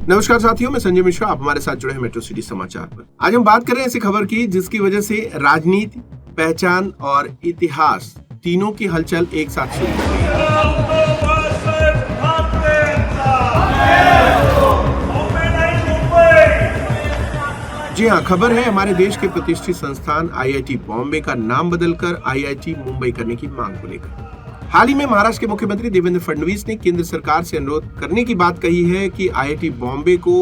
नमस्कार साथियों, मैं संजय मिश्रा। आप हमारे साथ जुड़े हैं मेट्रो सिटी समाचार पर। आज हम बात कर रहे हैं ऐसी खबर की जिसकी वजह से राजनीति, पहचान और इतिहास तीनों की हलचल एक साथ शुरू हो गई है। जी हाँ, खबर है हमारे देश के प्रतिष्ठित संस्थान आईआईटी बॉम्बे का नाम बदलकर आईआईटी मुंबई करने की मांग को लेकर। हाल ही में महाराष्ट्र के मुख्यमंत्री देवेंद्र फडणवीस ने केंद्र सरकार से अनुरोध करने की बात कही है कि आईआईटी बॉम्बे को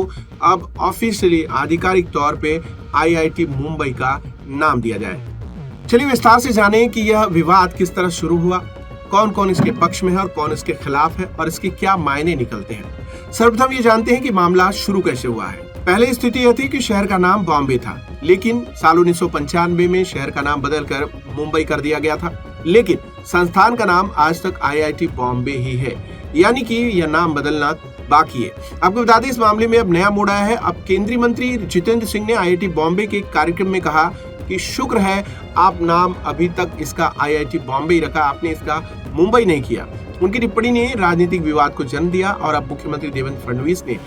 अब ऑफिशियली आधिकारिक तौर पे आईआईटी मुंबई का नाम दिया जाए। चलिए विस्तार से जानें कि यह विवाद किस तरह शुरू हुआ, कौन कौन इसके पक्ष में है और कौन इसके खिलाफ है और इसके क्या मायने निकलते हैं। सर्वप्रथम ये जानते हैं कि मामला शुरू कैसे हुआ है। पहले स्थिति यह थी कि शहर का नाम बॉम्बे था, लेकिन साल 1995 में शहर का नाम बदलकर मुंबई कर दिया गया था। लेकिन संस्थान का नाम आज तक आईआईटी बॉम्बे ही है, यानी कि यह नाम बदलना बाकी है। आपको बता दें, इस मामले में अब नया मोड़ आया है। अब केंद्रीय मंत्री जितेंद्र सिंह ने आईआईटी बॉम्बे के कार्यक्रम में कहा कि शुक्र है आप नाम अभी तक इसका आईआईटी बॉम्बे ही रखा, आपने इसका मुंबई नहीं किया। उनकी टिप्पणी ने राजनीतिक विवाद को जन्म दिया और अब मुख्यमंत्री देवेंद्र फडणवीस ने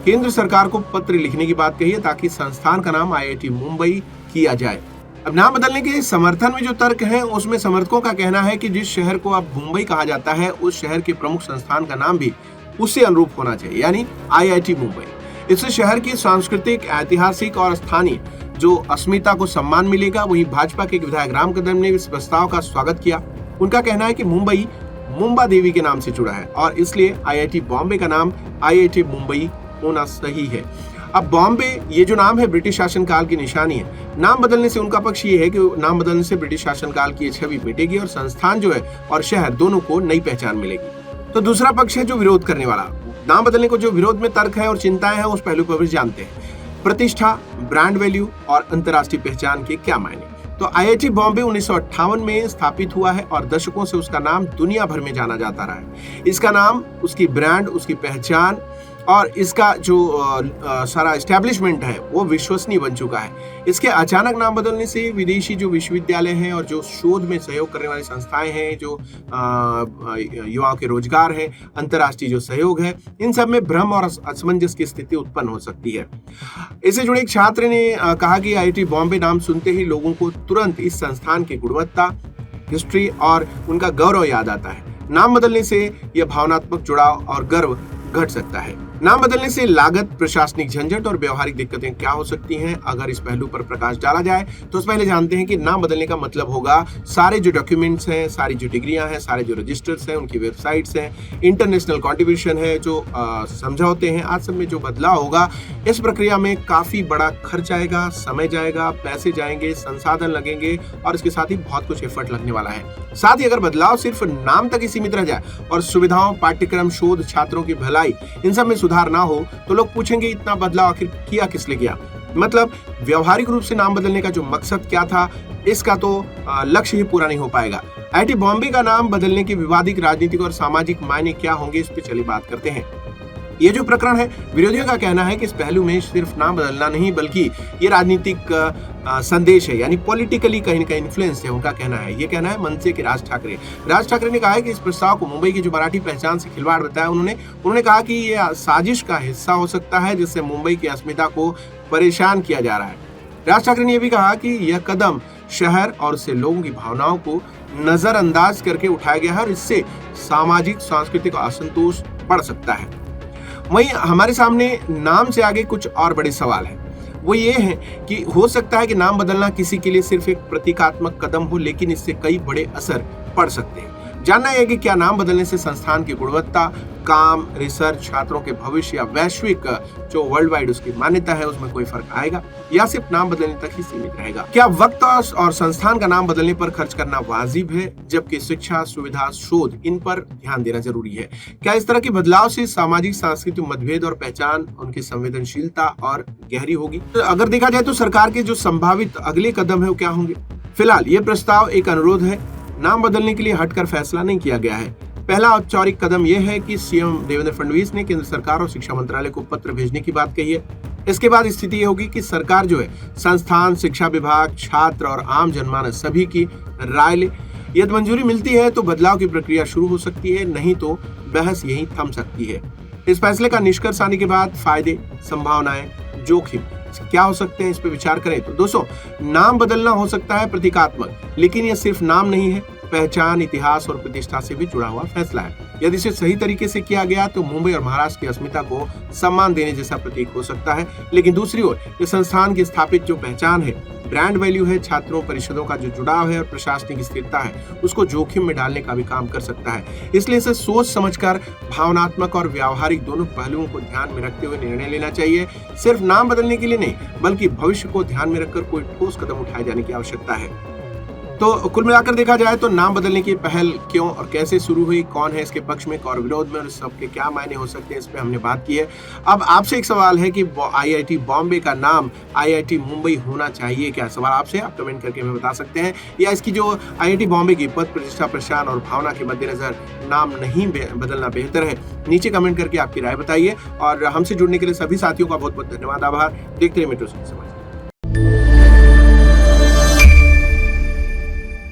केंद्र सरकार को पत्र लिखने की बात कही है ताकि संस्थान का नाम आईआईटी मुंबई किया जाए। अब नाम बदलने के समर्थन में जो तर्क है उसमें समर्थकों का कहना है कि जिस शहर को अब मुंबई कहा जाता है उस शहर के प्रमुख संस्थान का नाम भी उससे अनुरूप होना चाहिए, यानी आईआईटी मुंबई। इससे शहर की सांस्कृतिक, ऐतिहासिक और स्थानीय जो अस्मिता को सम्मान मिलेगा। वहीं भाजपा के विधायक राम कदम ने इस प्रस्ताव का स्वागत किया। उनका कहना है कि मुंबई मुंबा देवी के नाम से जुड़ा है और इसलिए आईआईटी बॉम्बे का नाम आईआईटी मुंबई होना सही है। अब बॉम्बे ये जो नाम है ब्रिटिश शासनकाल की निशानी है। नाम बदलने से उनका पक्ष ये है कि नाम बदलने से ब्रिटिश शासनकाल की छवि मिटेगी और संस्थान जो है और शहर दोनों को नई पहचान मिलेगी। तो दूसरा पक्ष है जो विरोध करने वाला। नाम बदलने को जो विरोध में तर्क है और चिंताएं हैं उस पहलू पर भी जानते हैं। प्रतिष्ठा, ब्रांड वैल्यू और अंतर्राष्ट्रीय पहचान के क्या मायने। तो आईआईटी बॉम्बे 1958 में स्थापित हुआ है और दशकों से उसका नाम दुनिया भर में जाना जाता रहा है। इसका नाम, उसकी ब्रांड, उसकी पहचान और इसका जो सारा एस्टेब्लिशमेंट है वो विश्वसनीय बन चुका है। इसके अचानक नाम बदलने से विदेशी जो विश्वविद्यालय हैं और जो शोध में सहयोग करने वाली संस्थाएं हैं, जो युवाओं के रोजगार है, अंतर्राष्ट्रीय जो सहयोग है, इन सब में भ्रम और असमंजस की स्थिति उत्पन्न हो सकती है। इससे जुड़े एक छात्र ने कहा कि आईआईटी बॉम्बे नाम सुनते ही लोगों को तुरंत इस संस्थान की गुणवत्ता, हिस्ट्री और उनका गौरव याद आता है। नाम बदलने से यह भावनात्मक जुड़ाव और गर्व घट सकता है। नाम बदलने से लागत, प्रशासनिक झंझट और व्यवहारिक दिक्कतें क्या हो सकती हैं, अगर इस पहलू पर प्रकाश डाला जाए तो उससे पहले जानते हैं कि नाम बदलने का मतलब होगा सारे जो डॉक्यूमेंट्स हैं, सारी जो डिग्रियां हैं, सारे जो रजिस्टर्स हैं, उनकी वेबसाइट्स हैं, इंटरनेशनल कॉन्ट्रीब्यूशन है, जो समझौते हैं, आज सब में जो बदलाव होगा, इस प्रक्रिया में काफी बड़ा खर्च आएगा, समय जाएगा, पैसे जाएंगे, संसाधन लगेंगे और इसके साथ ही बहुत कुछ एफर्ट लगने वाला है। साथ ही अगर बदलाव सिर्फ नाम तक ही सीमित रह जाए और सुविधाओं, पाठ्यक्रम, शोध, छात्रों की भलाई, इन सब में सुधार ना हो तो लोग पूछेंगे इतना बदलाव आखिर किया किस लिए किया। मतलब व्यवहारिक रूप से नाम बदलने का जो मकसद क्या था, इसका तो लक्ष्य ही पूरा नहीं हो पाएगा। आईआईटी बॉम्बे का नाम बदलने के विवादित राजनीतिक और सामाजिक मायने क्या होंगे, इस पे चलिए बात करते हैं। ये जो प्रकरण है, विरोधियों का कहना है कि इस पहलू में सिर्फ नाम बदलना नहीं बल्कि ये राजनीतिक संदेश है, यानी पॉलिटिकली कहीं ना कहीं इन्फ्लुएंस है। उनका कहना है, ये कहना है मनसे के राज ठाकरे ने कहा है कि इस प्रस्ताव को मुंबई की जो मराठी पहचान से खिलवाड़ बताया। उन्होंने कहा कि ये साजिश का हिस्सा हो सकता है जिससे मुंबई की अस्मिता को परेशान किया जा रहा है। राज ठाकरे ने यह भी कहा कि यह कदम शहर और उससे लोगों की भावनाओं को नजरअंदाज करके उठाया गया है और इससे सामाजिक, सांस्कृतिक असंतोष बढ़ सकता है। वहीं हमारे सामने नाम से आगे कुछ और बड़े सवाल हैं। वो ये है कि हो सकता है कि नाम बदलना किसी के लिए सिर्फ एक प्रतीकात्मक कदम हो, लेकिन इससे कई बड़े असर पड़ सकते हैं। जानना है कि क्या नाम बदलने से संस्थान की गुणवत्ता, काम, रिसर्च, छात्रों के भविष्य या वैश्विक जो वर्ल्ड वाइड उसकी मान्यता है उसमें कोई फर्क आएगा या सिर्फ नाम बदलने तक ही सीमित रहेगा। क्या वक्त और संस्थान का नाम बदलने पर खर्च करना वाजिब है, जबकि शिक्षा, सुविधा, शोध, इन पर ध्यान देना जरूरी है। क्या इस तरह के बदलाव से सामाजिक, सांस्कृतिक मतभेद और पहचान, उनकी संवेदनशीलता और गहरी होगी। तो अगर देखा जाए तो सरकार के जो संभावित अगले कदम है वो क्या होंगे। फिलहाल ये प्रस्ताव एक अनुरोध है, नाम बदलने के लिए हटकर फैसला नहीं किया गया है। पहला औपचारिक कदम यह है कि सीएम देवेंद्र फडणवीस ने केंद्र सरकार और शिक्षा मंत्रालय को पत्र भेजने की बात कही है। इसके बाद स्थिति ये होगी कि सरकार जो है संस्थान, शिक्षा विभाग, छात्र और आम जनमानस सभी की राय ले। यदि मंजूरी मिलती है तो बदलाव की प्रक्रिया शुरू हो सकती है, नहीं तो बहस यहीं थम सकती है। इस फैसले का निष्कर्ष आने के बाद फायदे, संभावनाएं, जोखिम क्या हो सकते हैं, इस पर विचार करें तो दोस्तों, नाम बदलना हो सकता है प्रतीकात्मक, लेकिन यह सिर्फ नाम नहीं है, पहचान, इतिहास और प्रतिष्ठा से भी जुड़ा हुआ फैसला है। यदि इसे सही तरीके से किया गया तो मुंबई और महाराष्ट्र की अस्मिता को सम्मान देने जैसा प्रतीक हो सकता है। लेकिन दूसरी ओर ये संस्थान की स्थापित जो पहचान है, ब्रांड वैल्यू है, छात्रों परिषदों का जो जुड़ाव है और प्रशासनिक स्थिरता है, उसको जोखिम में डालने का भी काम कर सकता है। इसलिए इसे सोच समझकर भावनात्मक और व्यावहारिक दोनों पहलुओं को ध्यान में रखते हुए निर्णय लेना चाहिए। सिर्फ नाम बदलने के लिए नहीं, बल्कि भविष्य को ध्यान में रखकर कोई ठोस कदम उठाए जाने की आवश्यकता है। तो कुल मिलाकर देखा जाए तो नाम बदलने की पहल क्यों और कैसे शुरू हुई, कौन है इसके पक्ष में और विरोध में, और सबके क्या मायने हो सकते हैं, इस पे हमने बात की है। अब आपसे एक सवाल है कि आईआईटी बॉम्बे का नाम आईआईटी मुंबई होना चाहिए क्या? सवाल आपसे, आप कमेंट करके हमें बता सकते हैं। या इसकी जो आईआईटी बॉम्बे की पद प्रतिष्ठा, प्रशासन और भावना के मद्देनजर नाम नहीं बदलना बेहतर है? नीचे कमेंट करके आपकी राय बताइए। और हमसे जुड़ने के लिए सभी साथियों का बहुत बहुत धन्यवाद, आभार। देखते रहिए मेट्रो सिटी समाचार।